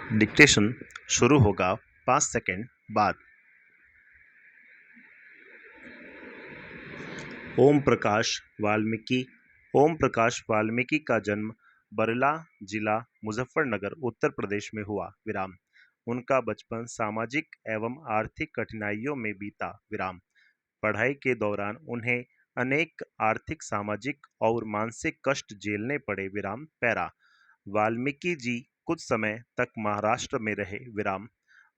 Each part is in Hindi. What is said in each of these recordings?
डिक्टेशन शुरू होगा 5 सेकंड बाद। ओम प्रकाश वाल्मीकि। ओम प्रकाश वाल्मीकि का जन्म बरला जिला मुजफ्फरनगर उत्तर प्रदेश में हुआ। उनका बचपन सामाजिक एवं आर्थिक कठिनाइयों में बीता। पढ़ाई के दौरान उन्हें अनेक आर्थिक, सामाजिक और मानसिक कष्ट झेलने पड़े। वाल्मीकि जी कुछ समय तक महाराष्ट्र में रहे।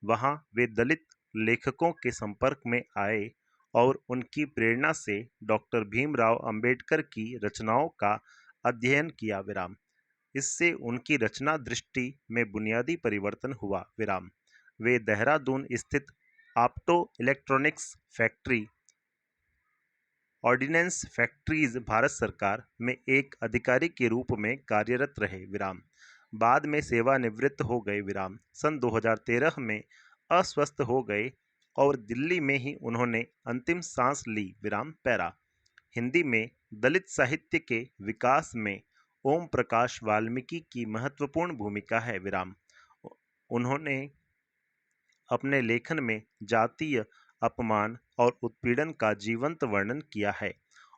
वहां वे दलित लेखकों के संपर्क में आए और उनकी प्रेरणा से डॉक्टर भीमराव अंबेडकर की रचनाओं का अध्ययन किया। इससे उनकी रचना दृष्टि में बुनियादी परिवर्तन हुआ। वे देहरादून स्थित opto electronics factory ordnance factories Bharat सरकार में एक अधिकारी के रूप में कार्यरत रहे। बाद में सेवानिवृत्त हो गए। सन 2013 में अस्वस्थ हो गए और दिल्ली में ही उन्होंने अंतिम सांस ली। हिंदी में दलित साहित्य के विकास में ओम प्रकाश वाल्मीकि की महत्वपूर्ण भूमिका है। उन्होंने अपने लेखन में जातीय अपमान और उत्पीड़न का जीवंत वर्णन किया है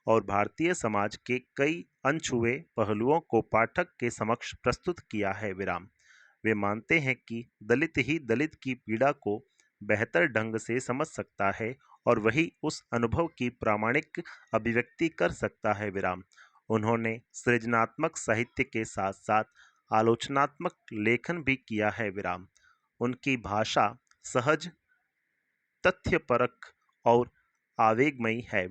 और भारतीय समाज के कई अनछुए पहलुओं को पाठक के समक्ष प्रस्तुत किया है। वे मानते हैं कि दलित ही दलित की पीड़ा को बेहतर ढंग से समझ सकता है और वही उस अनुभव की प्रामाणिक अभिव्यक्ति कर सकता है। उन्होंने सृजनात्मक साहित्य के साथ साथ आलोचनात्मक लेखन भी किया है। उनकी भाषा सहज, तथ्यपरक और आवेगमयी है।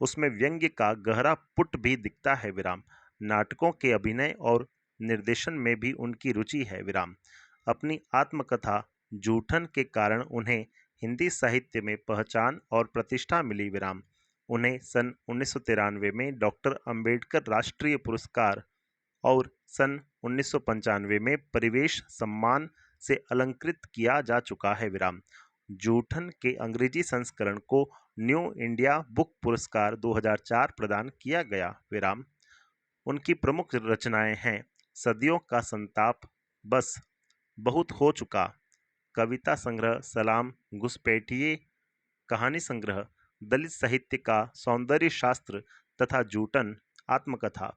उसमें व्यंग्य का गहरा पुट भी दिखता है। नाटकों के अभिनय और निर्देशन में भी उनकी रुचि है। अपनी आत्मकथा जूठन के कारण उन्हें हिंदी साहित्य में पहचान और प्रतिष्ठा मिली। उन्हें सन 1993 में डॉक्टर अंबेडकर राष्ट्रीय पुरस्कार और सन 1995 में परिवेश सम्मान से अलंकृत किया जा चुका है। जूठन के अंग्रेजी संस्करण को न्यू इंडिया बुक पुरस्कार 2004 प्रदान किया गया। उनकी प्रमुख रचनाएं हैं सदियों का संताप, बस, बहुत हो चुका, कविता संग्रह सलाम घुसपैठिए, कहानी संग्रह दलित साहित्य का सौंदर्य शास्त्र तथा जूठन आत्मकथा।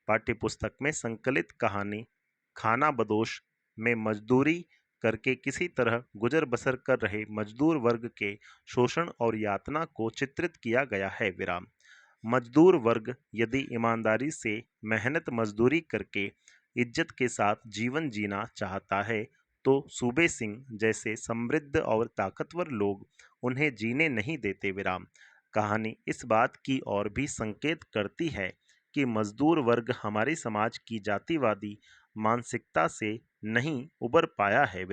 पाठ्यपुस्तक में संकलित कहानी खाना बदोश में मजदूरी करके किसी तरह गुजर बसर कर रहे मजदूर वर्ग के शोषण और यातना को चित्रित किया गया है। मजदूर वर्ग यदि ईमानदारी से मेहनत मजदूरी करके इज्जत के साथ जीवन जीना चाहता है तो सूबे सिंह जैसे समृद्ध और ताकतवर लोग उन्हें जीने नहीं देते। कहानी इस बात की ओर भी संकेत करती है कि मजदूर वर्ग हमारे समाज की जातिवादी मानसिकता से नहीं उबर पाया है।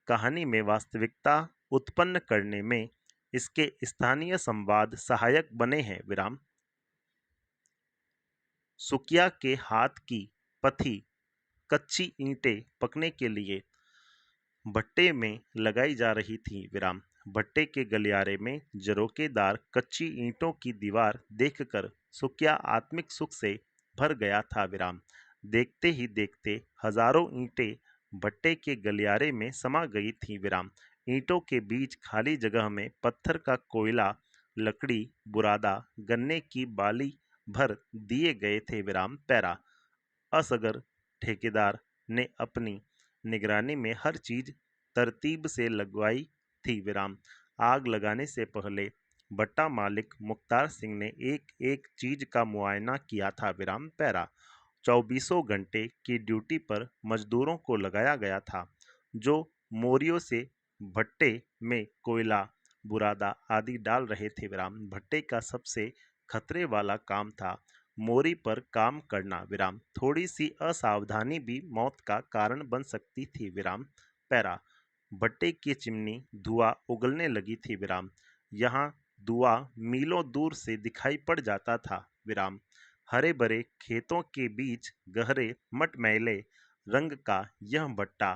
कहानी में वास्तविकता उत्पन्न करने में इसके स्थानीय संवाद सहायक बने हैं। सुकिया के हाथ की पथी कच्ची ईंटें पकने के लिए भट्टे में लगाई जा रही थी। भट्टे के गलियारे में झरोकेदार कच्ची ईंटों की दीवार देखकर सुकिया आत्मिक सुख से भर गया था। देखते ही देखते हजारों ईंटें भट्टे के गलियारे में समा गई थी। ईंटों के बीच खाली जगह में पत्थर का कोयला, लकड़ी, बुरादा, गन्ने की बाली भर दिए गए थे। असगर ठेकेदार ने अपनी निगरानी में हर चीज तरतीब से लगवाई थी। आग लगाने से पहले भट्टा मालिक मुख्तार सिंह ने एक एक चीज का मुआयना किया था। 24 घंटे की ड्यूटी पर मजदूरों को लगाया गया था जो मोरियों से भट्टे में कोयला, बुरादा आदि डाल रहे थे। भट्टे का सबसे खतरे वाला काम था मोरी पर काम करना। थोड़ी सी असावधानी भी मौत का कारण बन सकती थी। भट्टे की चिमनी धुआं उगलने लगी थी। यहाँ धुआं मीलों दूर से दिखाई पड़ जाता था। हरे भरे खेतों के बीच गहरे मटमैले रंग का यह भट्टा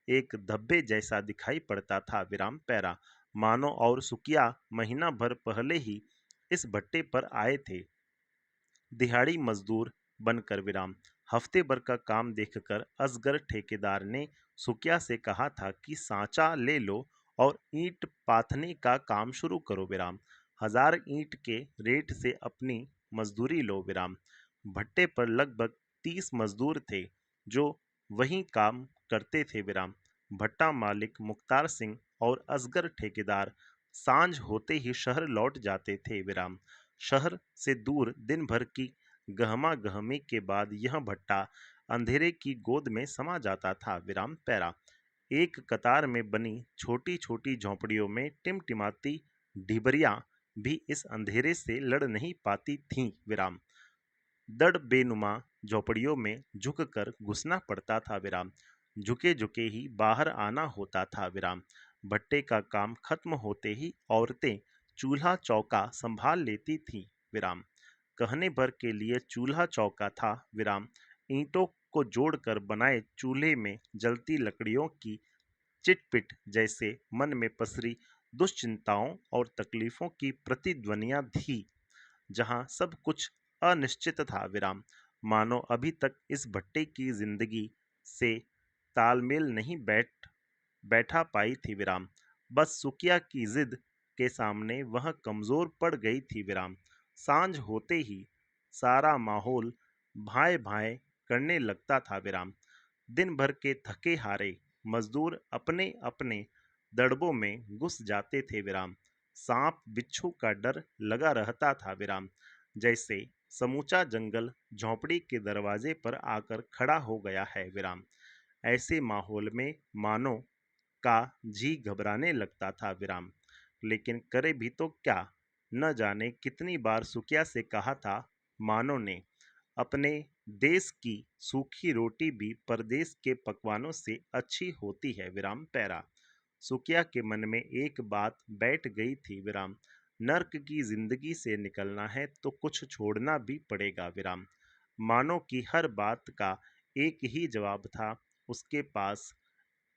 एक धब्बे जैसा दिखाई पड़ता था। मानो और सुकिया महीना भर पहले ही इस भट्टे पर आए थे दिहाड़ी मजदूर बनकर। हफ्ते भर का काम देखकर असगर ठेकेदार ने सुकिया से कहा था कि सांचा ले लो और ईंट पाथने का काम शुरू करो विराम। 1000 ईंट के रेट से अपनी मजदूरी लो विराम। भट्टे पर लगभग 30 मजदूर थे जो वही काम करते थे विराम। भट्टा मालिक मुख्तार सिंह और असगर ठेकेदार सांझ होते ही शहर लौट जाते थे विराम। शहर से दूर दिन भर की गहमा गहमी के बाद यह भट्टा अंधेरे की गोद में समा जाता था विराम पैरा। एक कतार में बनी छोटी छोटी झोंपड़ियों में टिमटिमाती ढिबरियां भी इस अंधेरे से लड़ नहीं पाती थीं विराम। दड़ बेनुमा झोपड़ियों में झुककर घुसना पड़ता था विराम। झुके झुके ही बाहर आना होता था विराम। भट्टे का काम खत्म होते ही औरतें चूल्हा चौका संभाल लेती थीं विराम। कहने भर के लिए चूल्हा चौका था विराम। ईंटों को जोड़कर बनाए चूल्हे में जलती लकड़ियों की चिटपिट जैसे मन में पसरी दुश्चिंताओं और तकलीफों की प्रतिध्वनियां थी। जहां सब कुछ अनिश्चित था विराम, मानो अभी तक इस भट्टे की जिंदगी से तालमेल नहीं बैठा पाई थी विराम। बस सुकिया की जिद के सामने वह कमजोर पड़ गई थी विराम। सांझ होते ही सारा माहौल भाए भाए करने लगता था विराम। दिन भर के थके हारे मजदूर अपने अपने दड़बों में घुस जाते थे विराम। सांप बिच्छू का डर लगा रहता था विराम। जैसे समूचा जंगल झोंपड़ी के दरवाजे पर आकर खड़ा हो गया है विराम। ऐसे माहौल में मानो का जी घबराने लगता था विराम। लेकिन करे भी तो क्या। न जाने कितनी बार सुकिया से कहा था मानो ने, अपने देश की सूखी रोटी भी परदेश के पकवानों से अच्छी होती है विराम पैरा। सुकिया के मन में एक बात बैठ गई थी विराम। नर्क की जिंदगी से निकलना है तो कुछ छोड़ना भी पड़ेगा विराम। मानो की हर बात का एक ही जवाब था उसके पास।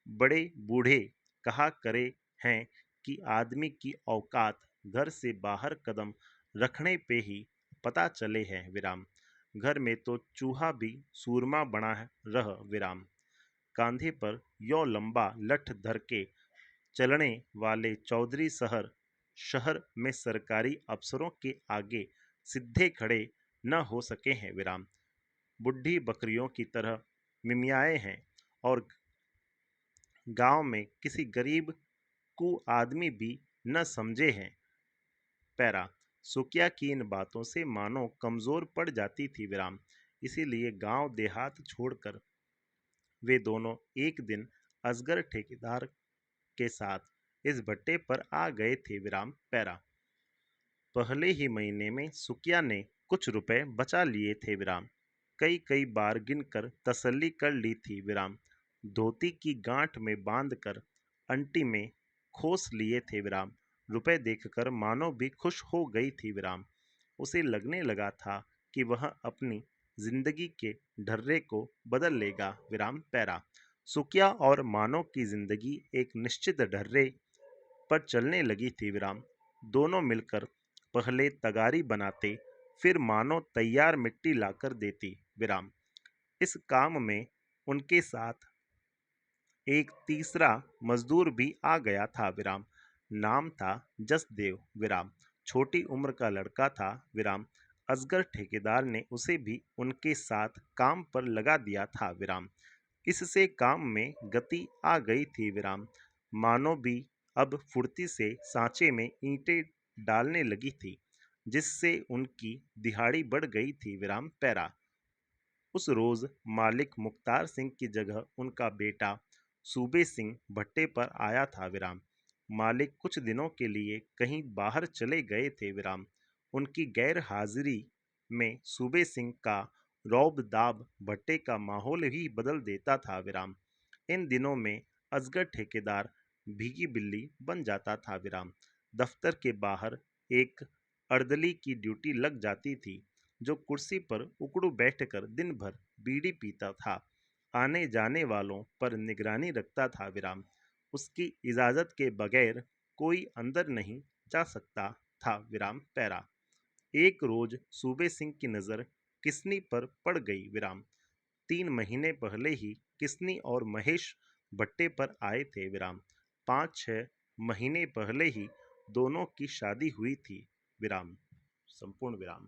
बड़े बूढ़े कहा करे हैं कि आदमी की औकात घर से बाहर कदम रखने पे ही पता चले है विराम। घर में तो चूहा भी सूरमा बना रह विराम। कांधे पर यो लंबा लठ धर के चलने वाले चौधरी शहर शहर में सरकारी अफसरों के आगे सीधे खड़े न हो सके हैं विराम। बुढ़ी बकरियों की तरह मिमियाए हैं और गांव में किसी गरीब को आदमी भी न समझे हैं पैरा। सुकिया की इन बातों से मानो कमजोर पड़ जाती थी विराम। इसीलिए गांव देहात छोड़कर वे दोनों एक दिन असगर ठेकेदार के साथ इस भट्टे पर आ गए थे विराम पैरा। पहले ही महीने में सुकिया ने कुछ रुपए बचा लिए थे विराम। कई कई बार गिनकर तसल्ली कर ली थी विराम। धोती की गांठ में बांधकर अंटी में खोस लिए थे विराम। रुपए देखकर मानो भी खुश हो गई थी विराम। उसे लगने लगा था कि वह अपनी जिंदगी के ढर्रे को बदल लेगा विराम पैरा। सुकिया और मानो की जिंदगी एक निश्चित ढर्रे पर चलने लगी थी विराम। दोनों मिलकर पहले तगारी बनाते, फिर मानो तैयार मिट्टी लाकर देती विराम। इस काम में उनके साथ एक तीसरा मजदूर भी आ गया था विराम। नाम था जसदेव विराम। छोटी उम्र का लड़का था विराम। असगर ठेकेदार ने उसे भी उनके साथ काम पर लगा दिया था विराम। इससे काम में गति आ गई थी विराम। मानो भी अब फुर्ती से सांचे में ईंटें डालने लगी थी, जिससे उनकी दिहाड़ी बढ़ गई थी विराम पैरा। उस रोज मालिक मुख्तार सिंह की जगह उनका बेटा सूबे सिंह भट्टे पर आया था विराम। मालिक कुछ दिनों के लिए कहीं बाहर चले गए थे विराम। उनकी गैर हाजिरी में सूबे सिंह का रौब दाब भट्टे का माहौल ही बदल देता था विराम। इन दिनों में असगर ठेकेदार भीगी बिल्ली बन जाता था विराम। दफ्तर के बाहर एक अर्दली की ड्यूटी लग जाती थी, जो कुर्सी पर उकड़ू बैठकर दिन भर बीड़ी पीता था। आने जाने वालों पर निगरानी रखता था विराम। उसकी इजाजत के बगैर कोई अंदर नहीं जा सकता था विराम पैरा। एक रोज सूबे सिंह की नजर किसनी पर पड़ गई विराम। 3 महीने पहले ही किसनी और महेश भट्टे पर आए थे विराम। 5-6 महीने पहले ही दोनों की शादी हुई थी विराम। संपूर्ण विराम।